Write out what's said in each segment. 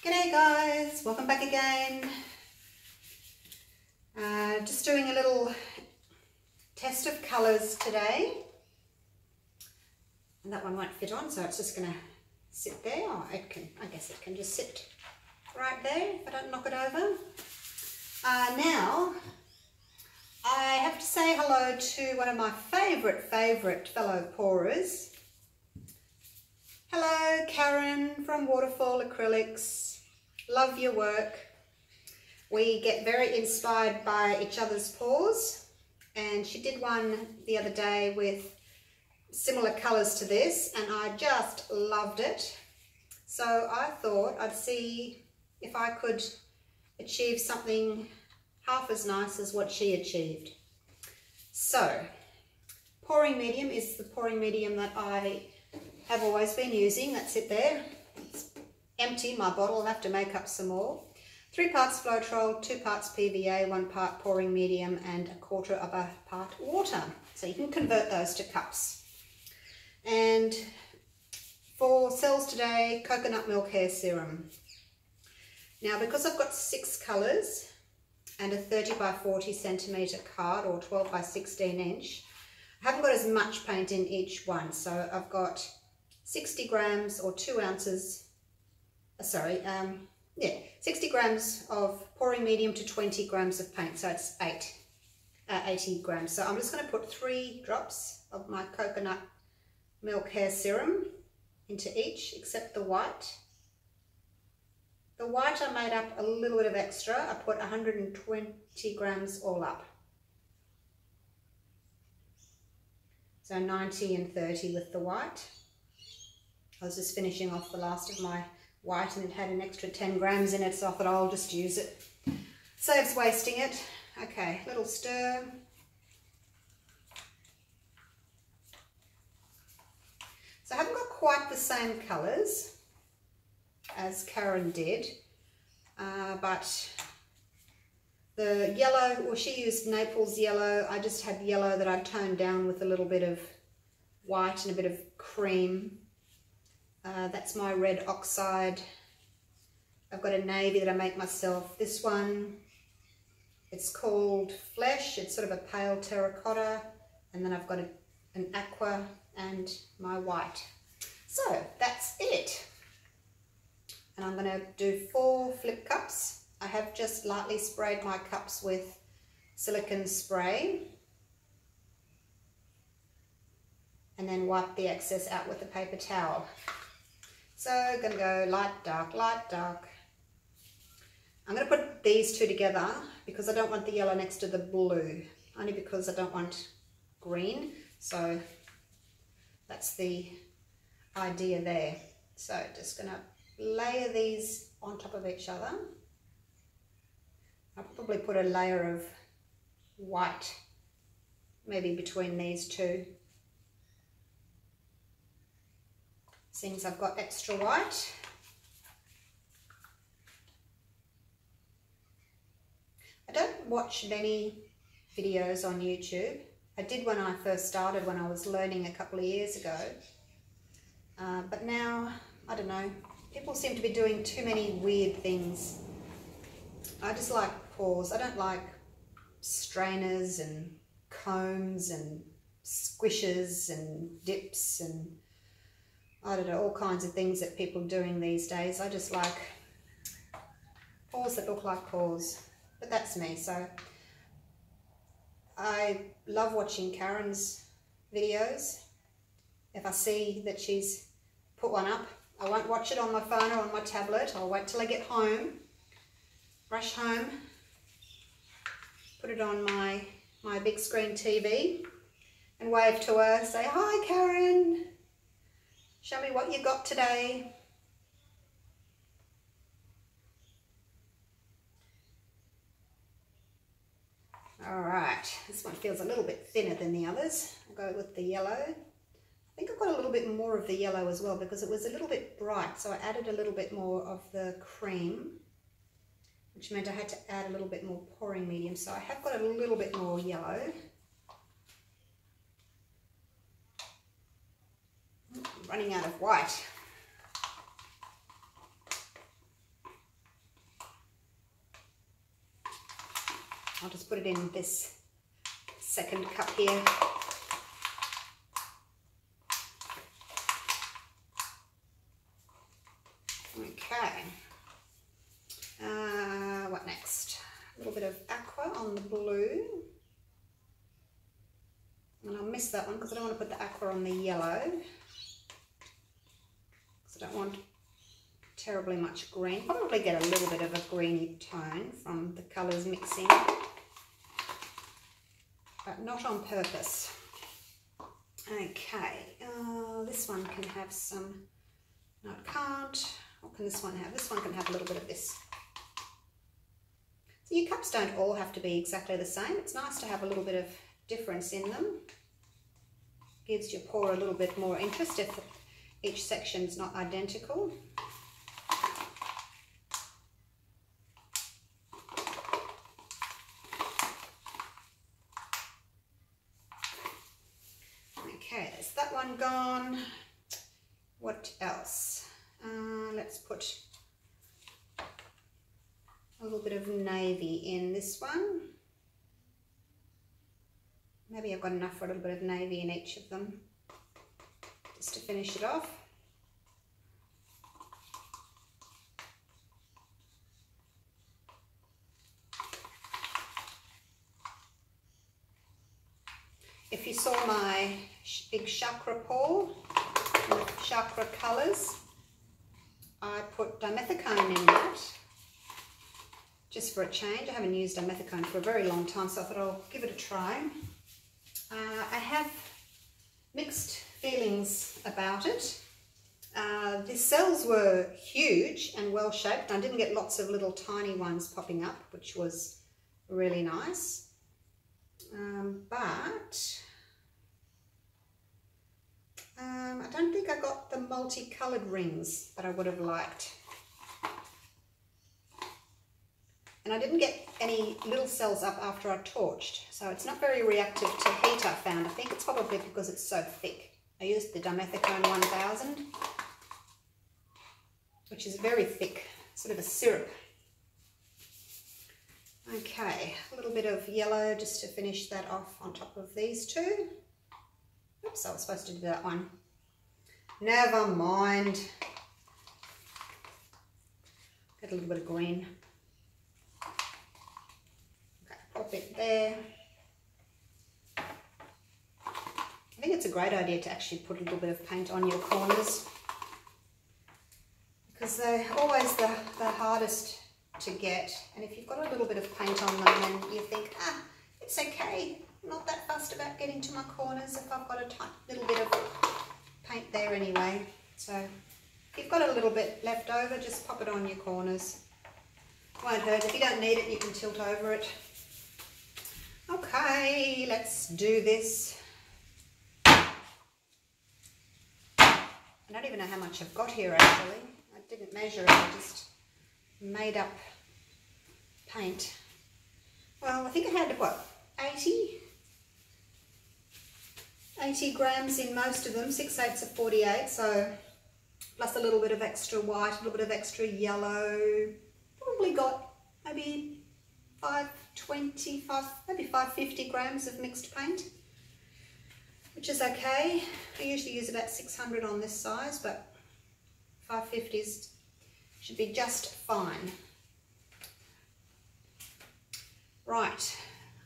G'day guys, welcome back again. Just doing a little test of colours today. And that one won't fit on, so it's just going to sit there. Oh, I guess it can just sit right there if I don't knock it over. Now, I have to say hello to one of my favourite fellow pourers. Hello, Karen from Waterfall Acrylics. Love your work. We get very inspired by each other's pours, and she did one the other day with similar colours to this, and I just loved it. So I thought I'd see if I could achieve something half as nice as what she achieved. So, pouring medium is the pouring medium that I have always been using. That's it there. It's empty, my bottle. I'll have to make up some more. 3 parts Floetrol, 2 parts PVA, 1 part pouring medium, and 1/4 of a part water. So you can convert those to cups. And for cells today, coconut milk hair serum. Now, because I've got 6 colours and a 30 by 40 centimetre card or 12 by 16 inch, I haven't got as much paint in each one. So I've got 60 grams or 2 ounces, 60 grams of pouring medium to 20 grams of paint, so it's 80 grams. So I'm just going to put 3 drops of my coconut milk hair serum into each, except the white. The white I made up a little bit of extra. I put 120 grams all up. So 90 and 30 with the white. I was just finishing off the last of my white and it had an extra 10 grams in it, so I thought I'll just use it. Saves wasting it. Okay, little stir. So I haven't got quite the same colours as Karen did, but the yellow, well, she used Naples yellow. I just had yellow that I toned down with a little bit of white and a bit of cream. That's my red oxide. I've got a navy that I make myself. This one, it's called Flesh. It's sort of a pale terracotta. And then I've got an aqua and my white. So that's it. And I'm going to do 4 flip cups. I have just lightly sprayed my cups with silicone spray. And then wipe the excess out with a paper towel. So I'm going to go light, dark, light, dark. I'm going to put these 2 together because I don't want the yellow next to the blue. Only because I don't want green. So that's the idea there. So just going to layer these on top of each other. I'll probably put a layer of white maybe between these 2. Since I've got extra white. I don't watch many videos on YouTube. I did when I first started, when I was learning a couple of years ago. But now, I don't know, people seem to be doing too many weird things. I just like pours. I don't like strainers and combs and squishes and dips and I don't know, all kinds of things that people are doing these days. I just like pours that look like pours. But that's me. So I love watching Karen's videos. If I see that she's put one up, I won't watch it on my phone or on my tablet. I'll wait till I get home, rush home, put it on my big screen TV and wave to her, say, "Hi Karen. Show me what you got today." All right, this one feels a little bit thinner than the others. I'll go with the yellow. I think I've got a little bit more of the yellow as well because it was a little bit bright, so I added a little bit more of the cream, which meant I had to add a little bit more pouring medium, so I have got a little bit more yellow. I'm running out of white. I'll just put it in this second cup here. Okay. What next? A little bit of aqua on the blue. And I'll miss that one because I don't want to put the aqua on the yellow. Because I don't want terribly much green. Probably get a little bit of a greeny tone from the colours mixing. But not on purpose. Okay. This one can have some... No, it can't. What can this one have? This one can have a little bit of this. So your cups don't all have to be exactly the same. It's nice to have a little bit of difference in them. Gives your pour a little bit more interest if each section's not identical. Okay, there's that one gone. What else? Let's put a little bit of navy in this one. Maybe I've got enough for a little bit of navy in each of them, just to finish it off. If you saw my big chakra pour, with chakra colours, I put dimethicone in that, just for a change. I haven't used dimethicone for a very long time, so I thought I'll give it a try. I have mixed feelings about it. The cells were huge and well shaped. I didn't get lots of little tiny ones popping up, which was really nice. But I don't think I got the multicoloured rings that I would have liked. And I didn't get any little cells up after I torched, so it's not very reactive to heat, I found. I think it's probably because it's so thick. I used the dimethicone 1000, which is very thick, sort of a syrup. Okay, a little bit of yellow just to finish that off on top of these two. Oops, I was supposed to do that one. Never mind. Get a little bit of green. Okay, pop it there. I think it's a great idea to actually put a little bit of paint on your corners, because they're always the hardest to get. And if you've got a little bit of paint on them, then you think, it's okay. I'm not that fussed about getting to my corners if I've got a little bit of paint there anyway. So if you've got a little bit left over, just pop it on your corners. Won't hurt. If you don't need it, you can tilt over it. Okay, let's do this. I don't even know how much I've got here actually. I didn't measure it, I just made up paint. Well, I think I had, what, 80 grams in most of them, 6/8 of 48, so plus a little bit of extra white, a little bit of extra yellow. Probably got maybe 550 grams of mixed paint, which is okay. I usually use about 600 on this size, but 550s should be just fine. Right,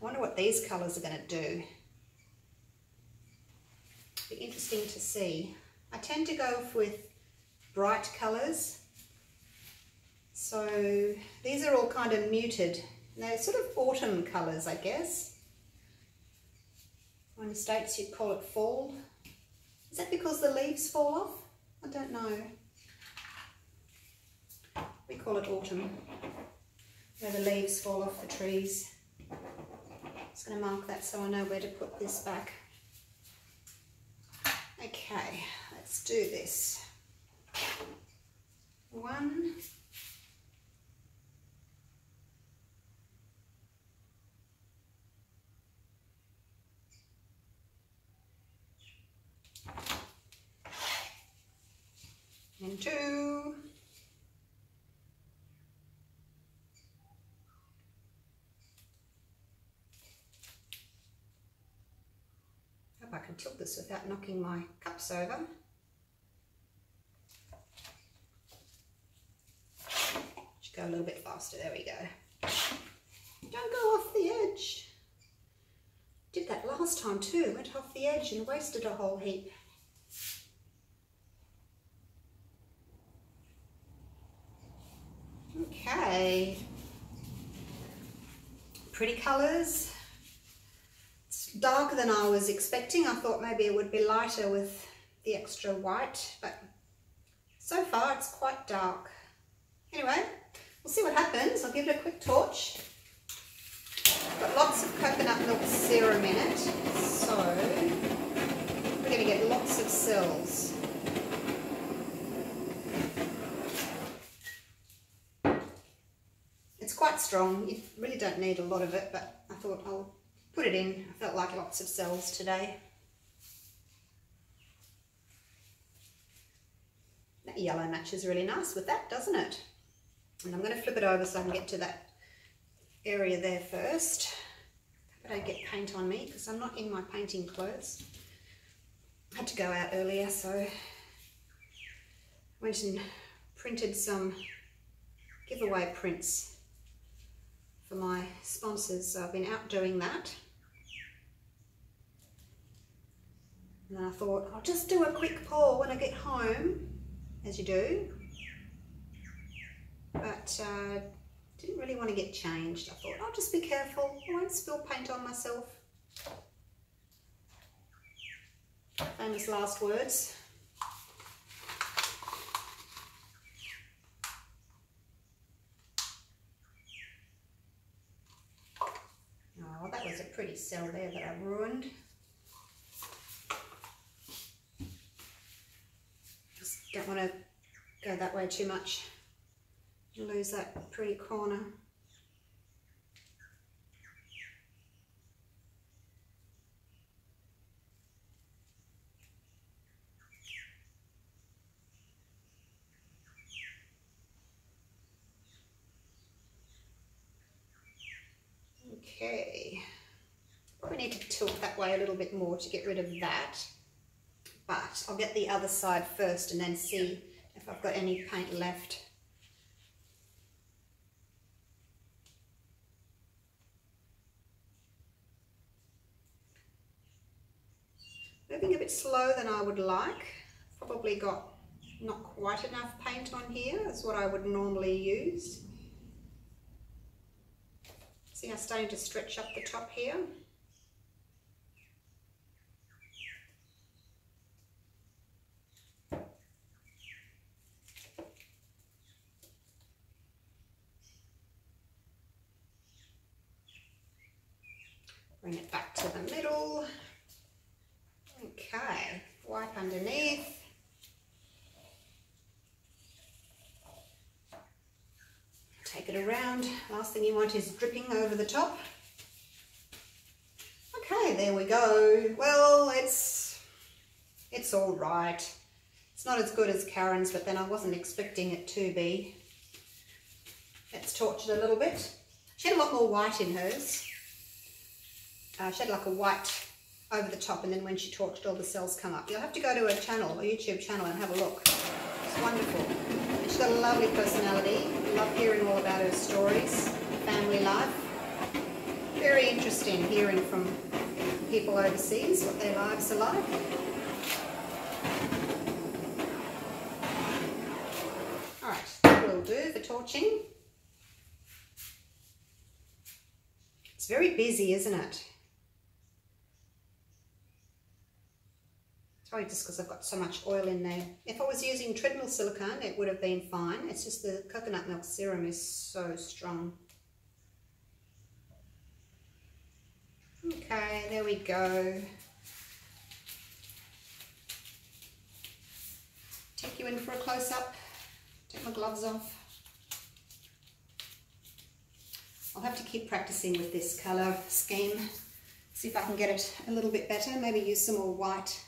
I wonder what these colours are going to do. Be interesting to see. I tend to go with bright colours, so these are all kind of muted. They're sort of autumn colours, I guess. In the States you'd call it fall. Is that because the leaves fall off? I don't know. We call it autumn, where the leaves fall off the trees. Just going to mark that so I know where to put this back. Okay, let's do this. 1. And 2. tilt this without knocking my cups over. Should go a little bit faster. There we go. Don't go off the edge. Did that last time too. Went off the edge and wasted a whole heap. Okay. Pretty colours. It's darker than I was expecting. I thought maybe it would be lighter with the extra white, but so far it's quite dark. Anyway, we'll see what happens. I'll give it a quick torch. Got lots of coconut milk serum in it, so we're going to get lots of cells. It's quite strong. You really don't need a lot of it, but I thought I'll put it in. I felt like lots of cells today. That yellow matches really nice with that, doesn't it? And I'm going to flip it over so I can get to that area there first. I don't get paint on me because I'm not in my painting clothes. I had to go out earlier, so went and printed some giveaway prints for my sponsors, so I've been out doing that. And then I thought I'll just do a quick pour when I get home, as you do, but didn't really want to get changed. I thought I'll just be careful, I won't spill paint on myself. Famous last words. Oh, that was a pretty cell there that I ruined. Just don't want to go that way too much. Lose that pretty corner. Okay, we need to tilt that way a little bit more to get rid of that, but I'll get the other side first and then see if I've got any paint left. Moving a bit slow than I would like. Probably got not quite enough paint on here. That's what I would normally use. See, I'm starting to stretch up the top here. Bring it back to the middle. Okay, wipe underneath. Take it around. Last thing you want is dripping over the top. Okay, there we go. Well, it's all right. It's not as good as Karen's, but then I wasn't expecting it to be. Let's torch it a little bit. She had a lot more white in hers. She had like a white over the top, and then when she torched, all the cells come up. You'll have to go to her channel, a YouTube channel, and have a look. It's wonderful. And she's got a lovely personality. I love hearing all about her stories, family life. Very interesting hearing from people overseas what their lives are like. Alright, that will do for torching. It's very busy, isn't it? It's probably just because I've got so much oil in there. If I was using treadmill silicone, it would have been fine. It's just the coconut milk serum is so strong. Okay, there we go. Take you in for a close-up. Take my gloves off. I'll have to keep practicing with this colour scheme. See if I can get it a little bit better. Maybe use some more white.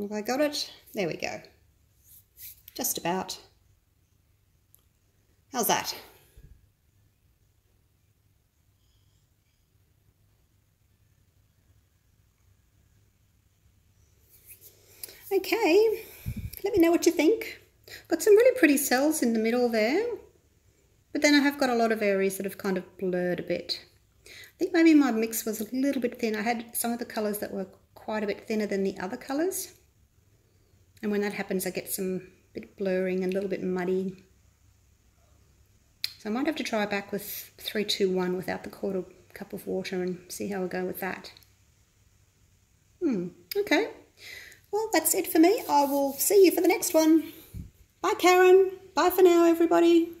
Have I got it? There we go. Just about. How's that? Okay, let me know what you think. Got some really pretty cells in the middle there, but then I have got a lot of areas that have kind of blurred a bit. I think maybe my mix was a little bit thin. I had some of the colours that were quite a bit thinner than the other colours, and when that happens I get some bit blurring and a little bit muddy. So I might have to try back with 3-2-1 without the quarter cup of water and see how I go with that. Okay. Well, that's it for me. I will see you for the next one. Bye, Karen. Bye for now, everybody.